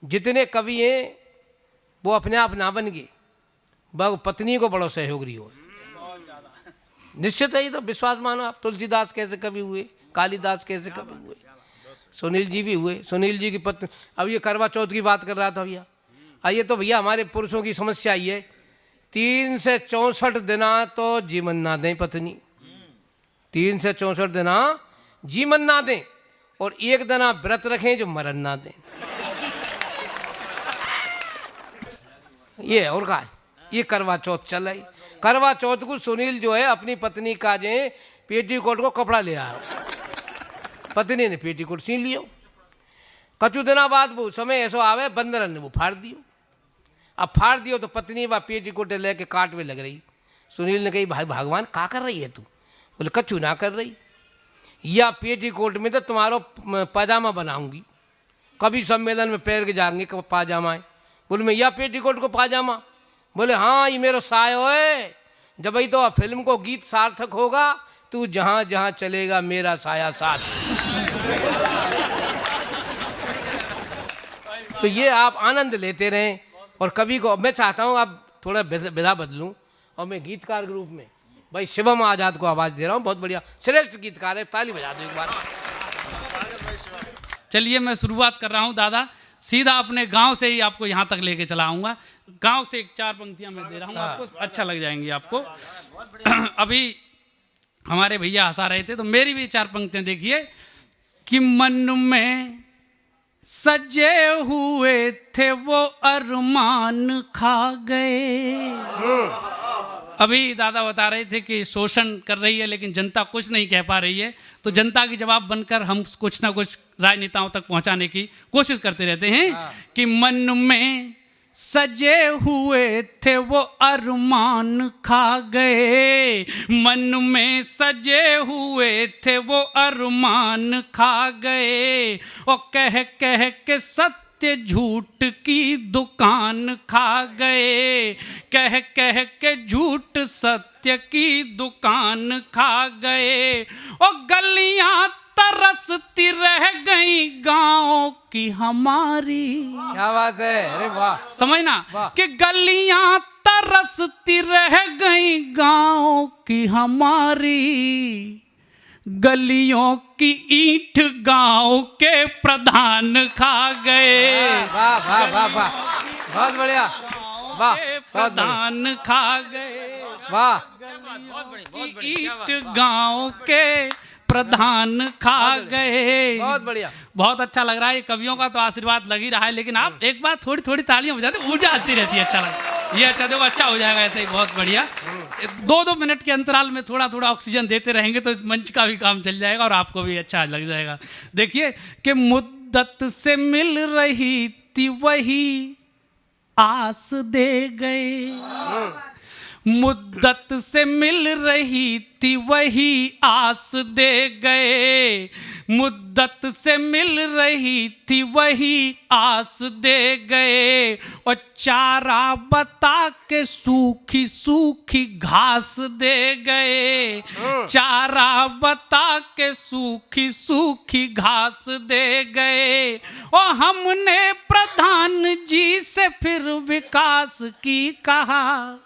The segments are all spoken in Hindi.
जितने कवि हैं वो अपने आप ना बन गए, वह पत्नी को बड़ो सहयोग रही हो। निश्चित है, ये तो विश्वास मानो आप। तुलसीदास कैसे कवि हुए, कालिदास कैसे कवि हुए, सुनील जी भी हुए। सुनील जी की पत्नी, अब ये करवा चौथ की बात कर रहा था भैया। आइए तो भैया हमारे पुरुषों की समस्या ये है, 3 से 64 दिना तो जीवन ना दें पत्नी, 3 से 64 दिना जीवन ना दें, और 1 दिना व्रत रखें जो मरण ना दें। ये और का ये करवा चौथ चल रही। करवा चौथ को सुनील जो है अपनी पत्नी का जे पेटीकोट को कपड़ा ले आया, पत्नी ने पेटीकोट सीन लियो। कछु दिना बाद वो समय ऐसो आवे, बंदरन ने वो फाड़ दियो। अब फाड़ दियो तो पत्नी वह पेटीकोट लेके काटवे लग रही। सुनील ने कही, भाई भगवान का कर रही है तू? बोले कछु ना कर रही, या पेटीकोट में तो तुम्हारो पाजामा बनाऊंगी, कभी सम्मेलन में पैर के जाएंगे पाजामा है। बोले मैं या पेटीकोट को पाजामा? बोले हाँ, ये मेरा सायो है, जब ही तो फिल्म को गीत सार्थक होगा, तू जहाँ जहाँ चलेगा मेरा साया साथ। तो ये आप आनंद लेते रहें। और कवि को मैं चाहता हूँ आप थोड़ा विधा बदलूं, और मैं गीतकार के रूप में भाई शिवम आजाद को आवाज़ दे रहा हूँ। बहुत बढ़िया श्रेष्ठ गीतकार है, ताली बजा दो एक बार। चलिए मैं शुरुआत कर रहा हूँ दादा, सीधा अपने गांव से ही आपको यहाँ तक लेके चला आऊँगा। गांव से 4 पंक्तियाँ मैं दे रहा हूँ आपको, अच्छा लग जाएंगी आपको। अभी हमारे भैया हंसा रहे थे तो मेरी भी 4 पंक्तियाँ देखिए कि मन में सजे हुए थे वो अरमान खा गए। अभी दादा बता रहे थे कि शोषण कर रही है लेकिन जनता कुछ नहीं कह पा रही है, तो जनता की जवाब बनकर हम कुछ ना कुछ राजनेताओं तक पहुंचाने की कोशिश करते रहते हैं। कि मन में सजे हुए थे वो अरमान खा गए, मन में सजे हुए थे वो अरमान खा गए, और कह कह के सत्य झूठ की दुकान खा गए, कह कह के झूठ सत्य की दुकान खा गए, और गलियां तरसती रह गई गांव की हमारी। क्या बात है, अरे वाह, समझना कि गलियां तरसती रह गई गांव की हमारी, गलियों की ईंट गांव के प्रधान खा गए। वाह वाह वाह वाह, बहुत बढ़िया, वाह, प्रधान खा गए, वाह, ईंट गांव के प्रधान खा गए। बहुत बढ़िया, बहुत अच्छा लग रहा है। कवियों का तो आशीर्वाद लग ही रहा है, लेकिन आप एक बार थोड़ी थोड़ी तालियां बजाते, ऊर्जा आती रहती है, अच्छा लगता ये। अच्छा देखो, अच्छा हो जाएगा ऐसे ही, बहुत बढ़िया। 2-2 मिनट के अंतराल में थोड़ा थोड़ा ऑक्सीजन देते रहेंगे तो इस मंच का भी काम चल जाएगा और आपको भी अच्छा लग जाएगा। देखिए कि मुद्दत से मिल रही थी वही आस दे गए, मुद्दत से मिल रही थी वही आस दे गए, मुद्दत से मिल रही थी वही आस दे गए, और चारा बता के सूखी सूखी घास दे गए, चारा बता के सूखी सूखी घास दे गए, और हमने प्रधान जी से फिर विकास की कहा।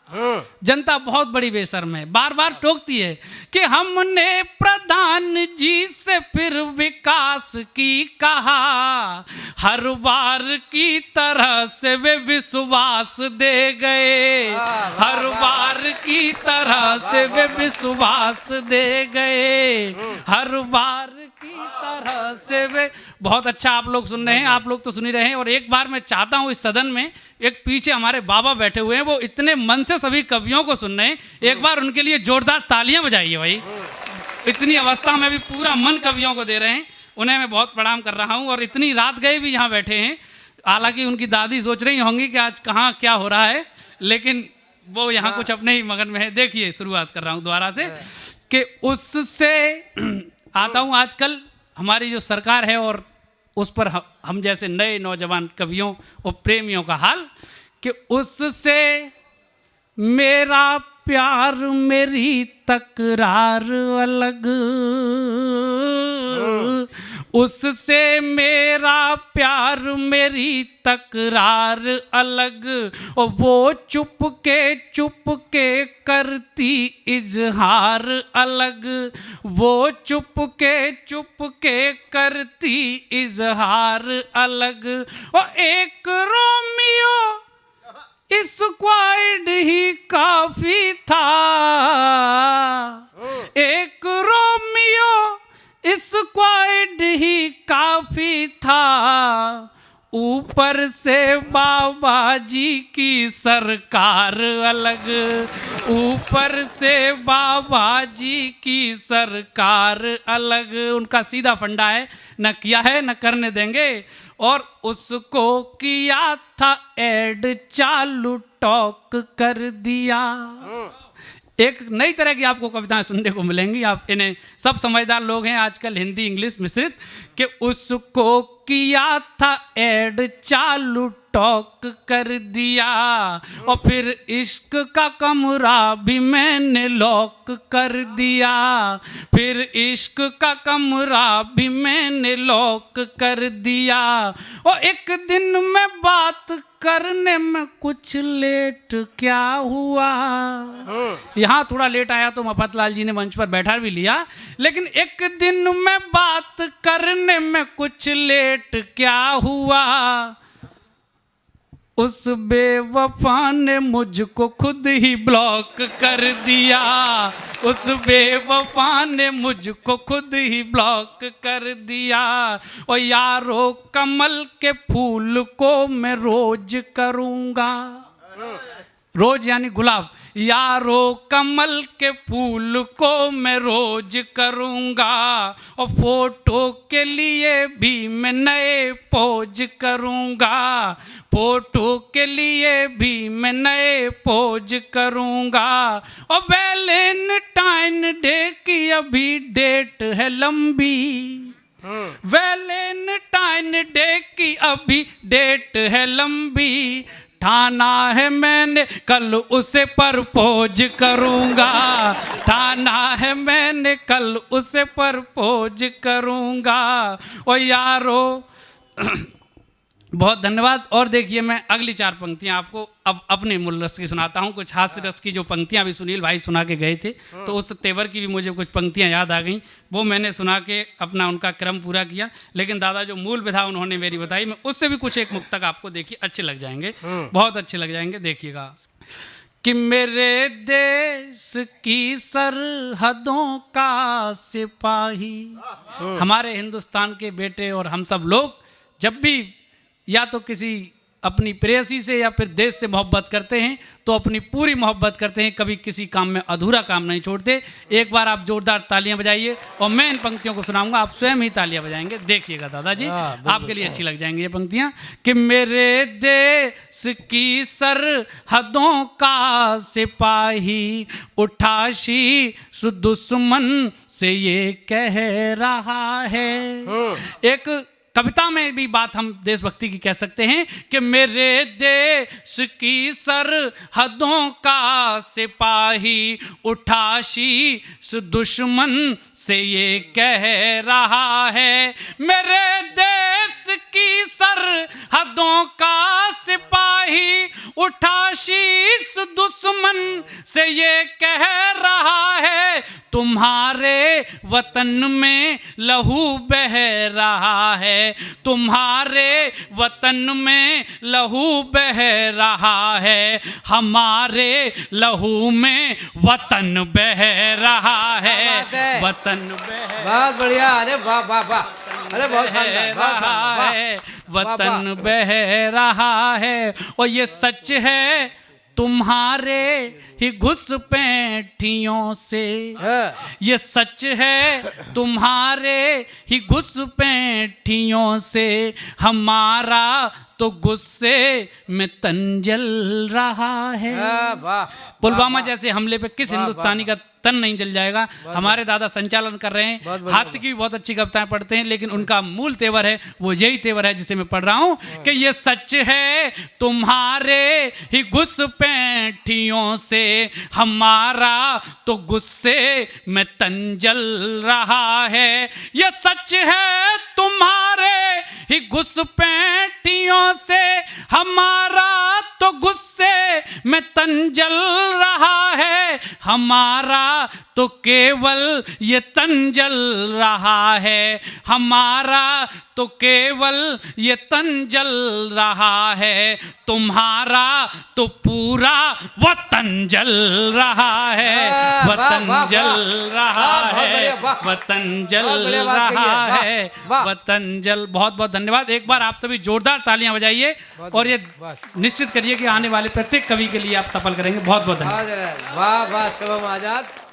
जनता बहुत बड़ी बेशर्म है, बार बार टोकती है कि हमने प्रधान जी से फिर विकास की कहा, हर बार की तरह से वे विश्वास दे गए, हर बार की तरह से वे विश्वास दे गए, हर बार की तरह से वे। बहुत अच्छा आप लोग सुन रहे हैं, आप लोग तो सुन ही रहे हैं। और एक बार मैं चाहता हूं इस सदन में एक पीछे हमारे बाबा बैठे हुए हैं, वो इतने मन से सभी कवियों को सुन रहे हैं, एक बार उनके लिए जोरदार तालियां बजाइए भाई। इतनी अवस्था में भी पूरा मन कवियों को दे रहे हैं, उन्हें मैं बहुत प्रणाम कर रहा हूं। और इतनी रात गए भी यहाँ बैठे हैं, हालांकि उनकी दादी सोच रही होंगी कि आज कहाँ क्या हो रहा है, लेकिन वो यहाँ कुछ अपने ही मगन में है। देखिए शुरुआत कर रहा हूँ दोबारा से कि उससे आता हूँ आजकल हमारी जो सरकार है और उस पर हम जैसे नए नौजवान कवियों और प्रेमियों का हाल, कि उससे मेरा प्यार मेरी तकरार अलग, उससे मेरा प्यार मेरी तकरार अलग, और वो चुप के करती इजहार अलग, वो चुप के करती इजहार अलग। और एक रोमियो स्क्वाड ही काफी था, एक रोमियो स्क्वाड ही काफी था, ऊपर से बाबा जी की सरकार अलग, ऊपर से बाबा जी की सरकार अलग। उनका सीधा फंडा है, न किया है न करने देंगे। और उसको किया था ऐड, चालू टॉक कर दिया। एक नई तरह की आपको कविताएं सुनने को मिलेंगी, आप इन्हें सब समझदार लोग हैं आजकल हिंदी इंग्लिश मिश्रित, कि उसको किया था ऐड, चालू टॉक कर दिया, और फिर इश्क का कमरा भी मैंने लॉक कर दिया, फिर इश्क का कमरा भी मैंने लॉक कर दिया। और एक दिन में बात करने में कुछ लेट क्या हुआ, यहाँ थोड़ा लेट आया तो मफतलाल जी ने मंच पर बैठा भी लिया, लेकिन एक दिन में बात करने में कुछ लेट क्या हुआ, उस बेवफा ने मुझको खुद ही ब्लॉक कर दिया, उस बेवफा ने मुझको खुद ही ब्लॉक कर दिया। और यारो कमल के फूल को मैं रोज करूँगा, रोज यानी गुलाब, यारो कमल के फूल को मैं रोज करूँगा, और फोटो के लिए भी मैं नए पोज करूँगा, फोटो के लिए भी मैं नए पोज करूँगा। और वैलेंटाइन डे की अभी डेट है लंबी, वैलेंटाइन डे की अभी डेट है लंबी, ठाना है मैंने कल उसे परपोज करूँगा, ठाना है मैंने कल उसे परपोज करूँगा। और यारो बहुत धन्यवाद। और देखिए मैं अगली 4 पंक्तियाँ आपको अब अपने मूल रस की सुनाता हूँ। कुछ हास्य रस की जो पंक्तियाँ अभी सुनील भाई सुना के गए थे, तो उस तेवर की भी मुझे कुछ पंक्तियाँ याद आ गई, वो मैंने सुना के अपना उनका क्रम पूरा किया। लेकिन दादा जो मूल विधा उन्होंने मेरी बताई, मैं उससे भी कुछ एक मुक्तक आपको देखिए अच्छे लग जाएंगे, बहुत अच्छे लग जाएंगे। देखिएगा कि मेरे देश की सरहदों का सिपाही, हमारे हिंदुस्तान के बेटे और हम सब लोग जब भी या तो किसी अपनी प्रेयसी से या फिर देश से मोहब्बत करते हैं तो अपनी पूरी मोहब्बत करते हैं, कभी किसी काम में अधूरा काम नहीं छोड़ते। एक बार आप जोरदार तालियां बजाइए और मैं इन पंक्तियों को सुनाऊंगा, आप स्वयं ही तालियां बजाएंगे। देखिएगा दादाजी, आपके लिए अच्छी लग जाएंगी ये पंक्तियां। कि मेरे देश की सरहदों का सिपाही उठा शीश दुश्मन से ये कह रहा है। एक कविता में भी बात हम देशभक्ति की कह सकते हैं कि मेरे देश की सरहदों का सिपाही उठा शीश दुश्मन से ये कह रहा है। मेरे देश की सरहदों का सिपाही उठा शीश दुश्मन से ये कह रहा है, तुम्हारे वतन में लहू बह रहा है, तुम्हारे वतन में लहू बह रहा है, हमारे लहू में वतन बह रहा है, वतन बह बहुत बढ़िया। अरे वाह वाह वाह, अरे बहुत रहा है, वतन बह रहा है। और ये सच है तुम्हारे ही घुसपैठियों से, ये सच है तुम्हारे ही घुसपैठियों से, हमारा तो गुस्से में तन जल रहा है। वाह पुलवामा जैसे हमले पे किस हिंदुस्तानी का तन नहीं जल जाएगा। हमारे दादा संचालन कर रहे हैं, बहुत बढ़िया, हास्य की भी बहुत अच्छी कविताएं पढ़ते हैं, लेकिन उनका मूल तेवर है वो यही तेवर है जिसे मैं पढ़ रहा हूं कि ये सच है तुम्हारे ही घुसपैठियों से हमारा तो गुस्से में तन जल रहा है। ये सच है तुम्हारे ही घुसपैठियों से हमारा तो गुस्से में तन जल रहा है। हमारा तो केवल ये तन जल रहा है। हमारा तो केवल ये तन जल रहा है। तुम्हारा तो पूरा वतन जल रहा है। वतन जल रहा है। वतन जल रहा है। वतन जल। बहुत बहुत धन्यवाद। एक बार आप सभी जोरदार तालियां बजाइए और ये निश्चित करिए कि आने वाले प्रत्येक कवि के लिए आप सफल करेंगे। बहुत बहुत धन्यवाद। वाह वाह शुभम आजाद।